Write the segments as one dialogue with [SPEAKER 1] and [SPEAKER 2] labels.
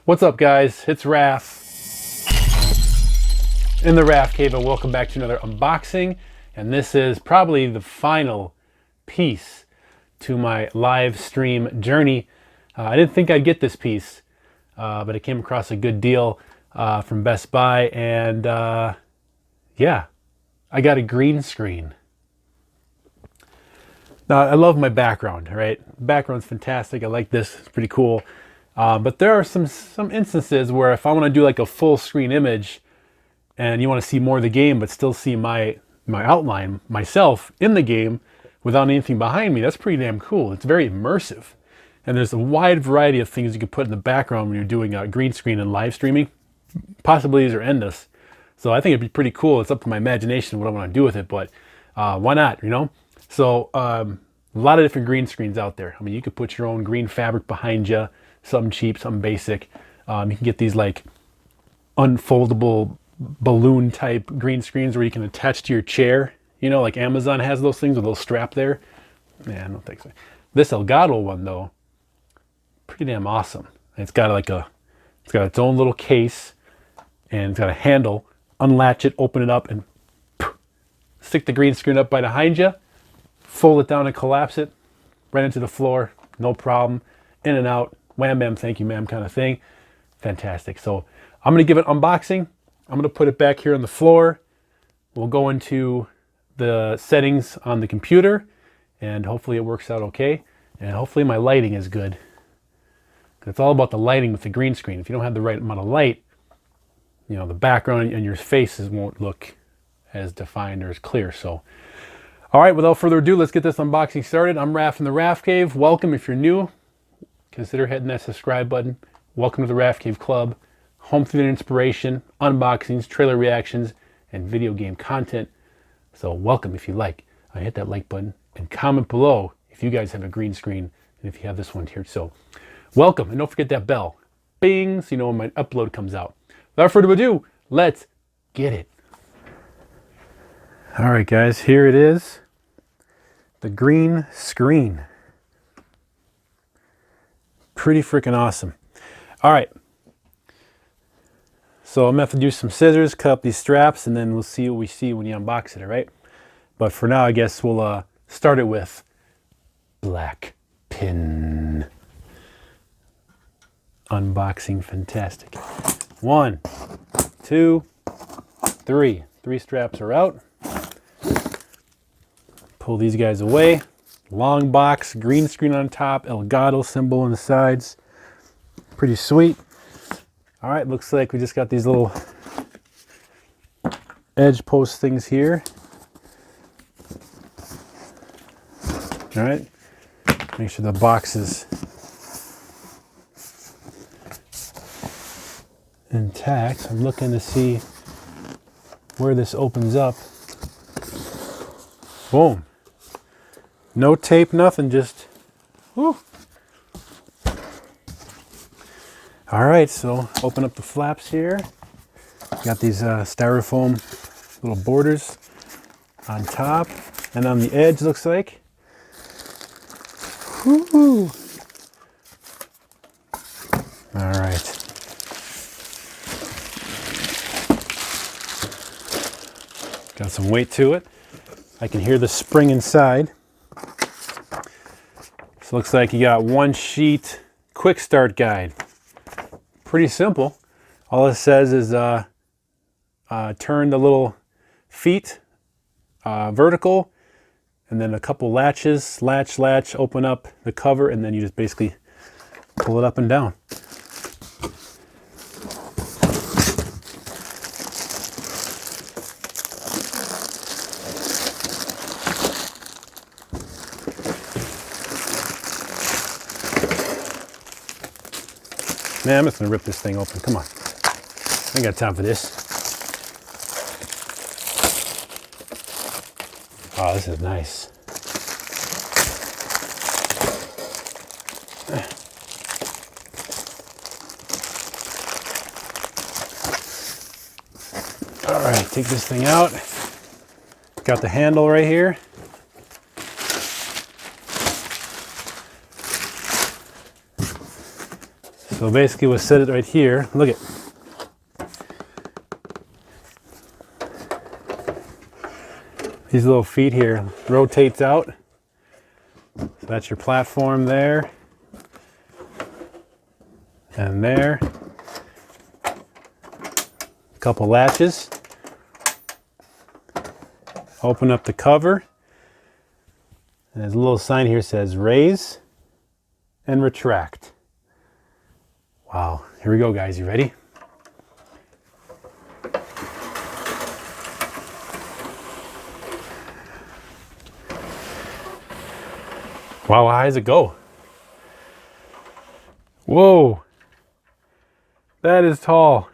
[SPEAKER 1] What's up, guys? It's Raf in the Rafcave, and welcome back to another unboxing. And this is probably the final piece to my live stream journey. I didn't think I'd get this piece, but I came across a good deal from Best Buy, and yeah, I got a green screen. Now, I love my background, right? Background's fantastic. I like this. It's pretty cool. But there are some instances where if I want to do like a full screen image and you want to see more of the game but still see my outline, myself in the game without anything behind me, that's pretty damn cool. It's very immersive. And there's a wide variety of things you can put in the background when you're doing a green screen and live streaming. Possibilities are endless. So I think it'd be pretty cool. It's up to my imagination what I want to do with it, but why not, you know? So a lot of different green screens out there. I mean, you could put your own green fabric behind you, something cheap, something basic. You can get these like unfoldable balloon type green screens where you can attach to your chair. You know, like Amazon has those things with a little strap there. Yeah, I don't think so. This Elgato one though, pretty damn awesome. It's got like it's got its own little case, and it's got a handle. Unlatch it, open it up, and stick the green screen up behind you. Fold it down and collapse it right into the floor. No problem. In and out. Wham bam, thank you ma'am kind of thing. Fantastic. So I'm going to give it unboxing. I'm going to put it back here on the floor. We'll go into the settings on the computer and hopefully it works out okay. And hopefully my lighting is good. It's all about the lighting with the green screen. If you don't have the right amount of light, you know, the background and your faces won't look as defined or as clear. So, all right, without further ado, let's get this unboxing started. I'm Raf from the Rafcave. Welcome if you're new. Consider hitting that subscribe button. Welcome to the Rafcave Club. Home theater inspiration, unboxings, trailer reactions, and video game content. So welcome if you like. Hit that like button and comment below if you guys have a green screen and if you have this one here. So welcome, and don't forget that bell. Bing, so you know when my upload comes out. Without further ado, let's get it. All right, guys, here it is. The green screen. Pretty freaking awesome. All right. So I'm gonna have to do some scissors, cut up these straps, and then we'll see what we see when you unbox it, all right? But for now, I guess we'll start it with black pin. Unboxing fantastic. 1, 2, 3. 3 straps are out. Pull these guys away. Long box, green screen on top, Elgato symbol on the sides. Pretty sweet. All right, looks like we just got these little edge post things here. All right, make sure the box is intact. I'm looking to see where this opens up. Boom. No tape, nothing, just whoo. All right, so open up the flaps here. Got these styrofoam little borders on top and on the edge, looks like. Woo. All right. Got some weight to it. I can hear the spring inside. So looks like you got 1 sheet quick start guide. Pretty simple. All it says is turn the little feet vertical, and then a couple latches, latch, open up the cover, and then you just basically pull it up and down. Man, I'm just gonna rip this thing open. Come on. I ain't got time for this. Oh, this is nice. All right, take this thing out. Got the handle right here. So basically we'll set it right here. Look at these little feet here. Rotates out. So that's your platform there. And there. A couple latches. Open up the cover. And there's a little sign here that says raise and retract. Wow. Here we go, guys. You ready? Wow, how high does it go? Whoa. That is tall.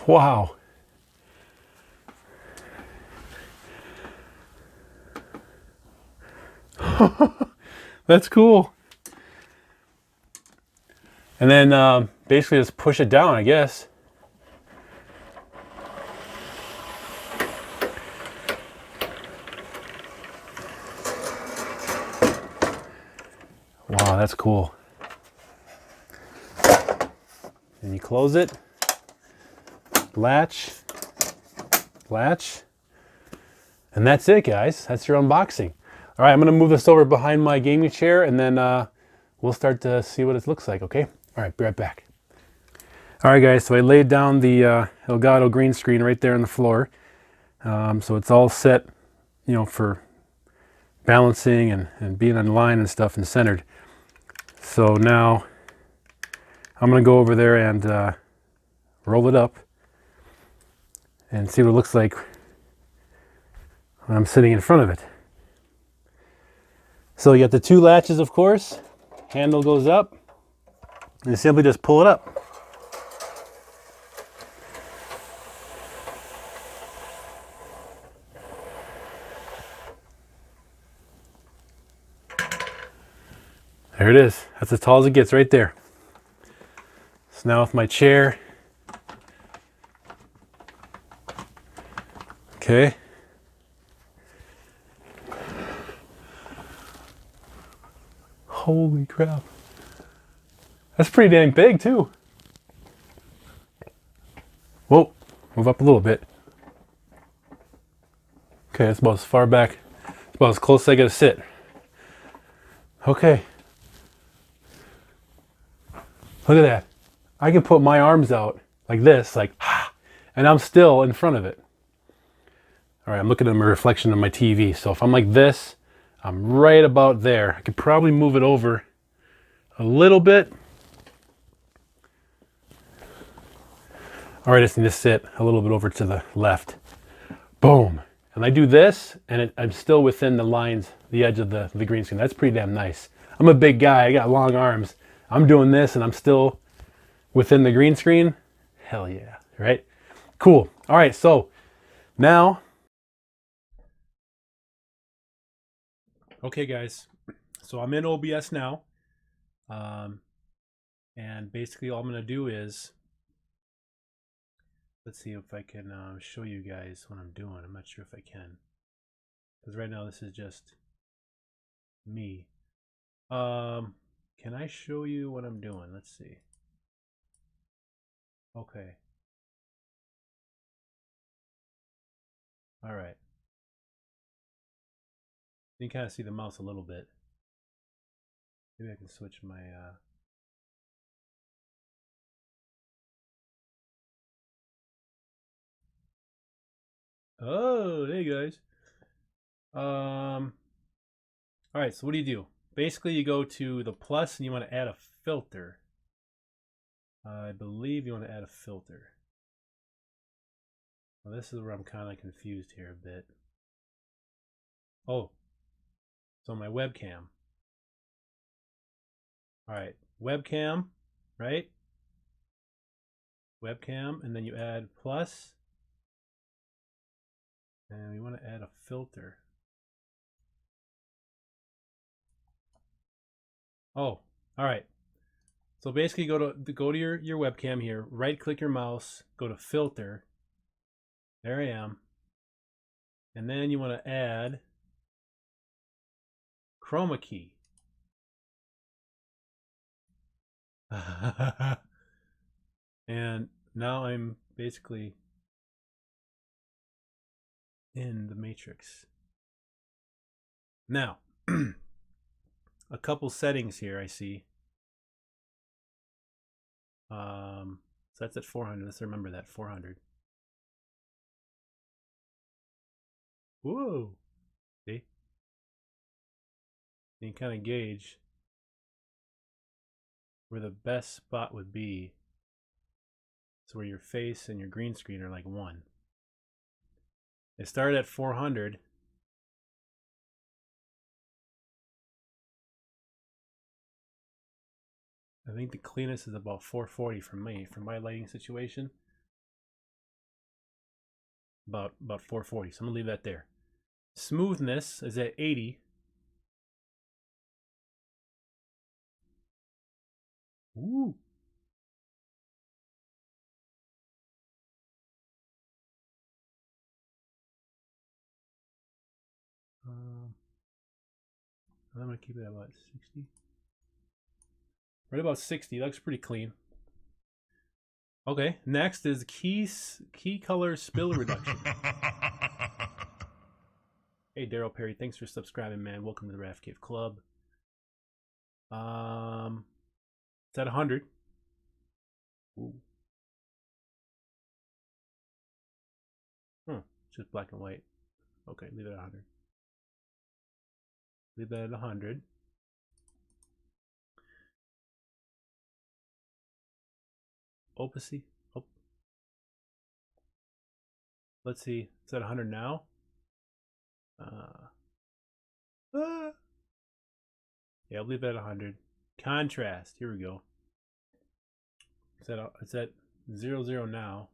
[SPEAKER 1] Wow. That's cool. And then basically just push it down, I guess. Wow, that's cool. And you close it. Latch. Latch. And that's it, guys. That's your unboxing. All right, I'm going to move this over behind my gaming chair, and then we'll start to see what it looks like, okay? All right, be right back. All right, guys, so I laid down the Elgato green screen right there on the floor. So it's all set, you know, for balancing and being on line and stuff and centered. So now I'm going to go over there and roll it up and see what it looks like when I'm sitting in front of it. So you got the two latches, of course. Handle goes up, and you simply just pull it up. There it is. That's as tall as it gets right there. So now with my chair. Okay. Holy crap. That's pretty dang big too. Whoa, move up a little bit. Okay, that's about as far back, about as close as I gotta sit. Okay. Look at that. I can put my arms out like this, like, and I'm still in front of it. All right, I'm looking at my reflection of my TV. So if I'm like this, I'm right about there. I could probably move it over a little bit. All right, I just need to sit a little bit over to the left. Boom. And I do this, and I'm still within the lines, the edge of the green screen. That's pretty damn nice. I'm a big guy. I got long arms. I'm doing this, and I'm still within the green screen. Hell yeah, right? Cool. All right, so now... Okay, guys. So I'm in OBS now. And basically all I'm going to do is... Let's see if I can show you guys what I'm doing. I'm not sure if I can. Because right now this is just me. Can I show you what I'm doing? Let's see. Okay. All right. You can kind of see the mouse a little bit. Maybe I can switch my... Oh, hey guys. All right, so what do? Basically, you go to the plus and you want to add a filter. I believe you want to add a filter. Well, this is where I'm kind of confused here a bit. Oh, so my webcam. All right, webcam, right? Webcam, and then you add plus, and we want to add a filter. Oh, all right. So basically, go to your webcam here. Right click your mouse. Go to filter. There I am. And then you want to add chroma key. And now I'm basically in the matrix. Now, a couple settings here I see. So that's at 400. Let's remember that, 400. Whoa. See? You can kind of gauge where the best spot would be. So where your face and your green screen are like one. It started at 400. I think the cleanest is about 440 for me, for my lighting situation. About 440. So I'm gonna leave that there. Smoothness is at 80. Ooh. I'm gonna keep it at about 60. Right about 60. Looks pretty clean. Okay, next is key color spill reduction. Hey, Daryl Perry, thanks for subscribing, man. Welcome to the Rafcave Club. It's at 100. Ooh. It's just black and white. Okay, leave it at 100. Leave that at 100. Opacity. Oh. Let's see. It's at 100 now. Yeah, I'll leave that at 100. Contrast. Here we go. It's at 00 now.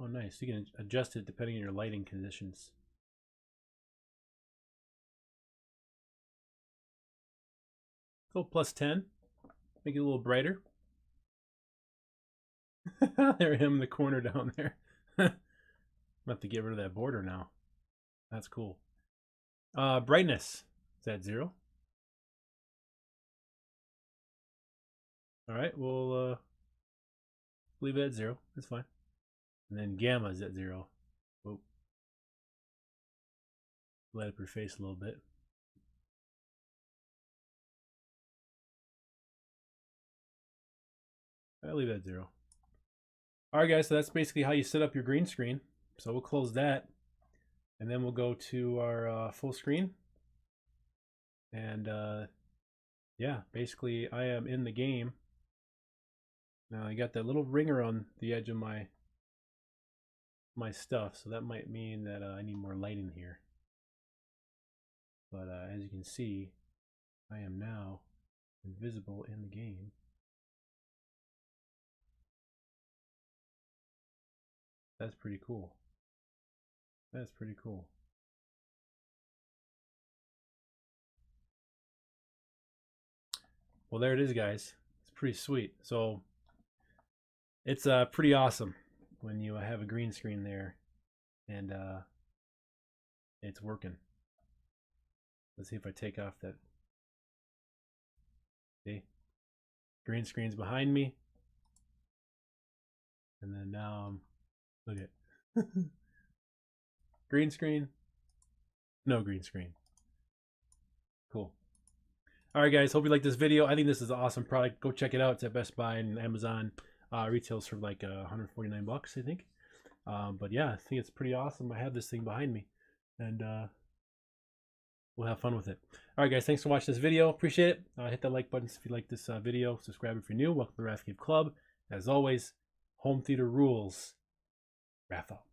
[SPEAKER 1] Oh, nice. You can adjust it depending on your lighting conditions. Go plus 10. Make it a little brighter. There, him in the corner down there. I'm have to get rid of that border now. That's cool. Brightness is at 0. All right, we'll leave it at 0. That's fine. And then gamma is at 0. Whoa. Light up your face a little bit. I'll leave it at 0. All right, guys, so that's basically how you set up your green screen. So we'll close that, and then we'll go to our full screen. And yeah, basically I am in the game. Now I got that little ringer on the edge of my stuff, so that might mean that I need more light in here. But as you can see, I am now invisible in the game. That's pretty cool. That's pretty cool. Well, there it is, guys. It's pretty sweet. So it's pretty awesome when you have a green screen there and it's working. Let's see if I take off that. See? Green screen's behind me. And then now, look at green screen, no green screen. Cool. All right, guys. Hope you like this video. I think this is an awesome product. Go check it out. It's at Best Buy and Amazon. Retails for like 149 bucks, I think. But yeah, I think it's pretty awesome. I have this thing behind me, and we'll have fun with it. All right, guys. Thanks for watching this video. Appreciate it. Hit that like button if you like this video. Subscribe if you're new. Welcome to the Rafcave Club. As always, home theater rules. Raf out.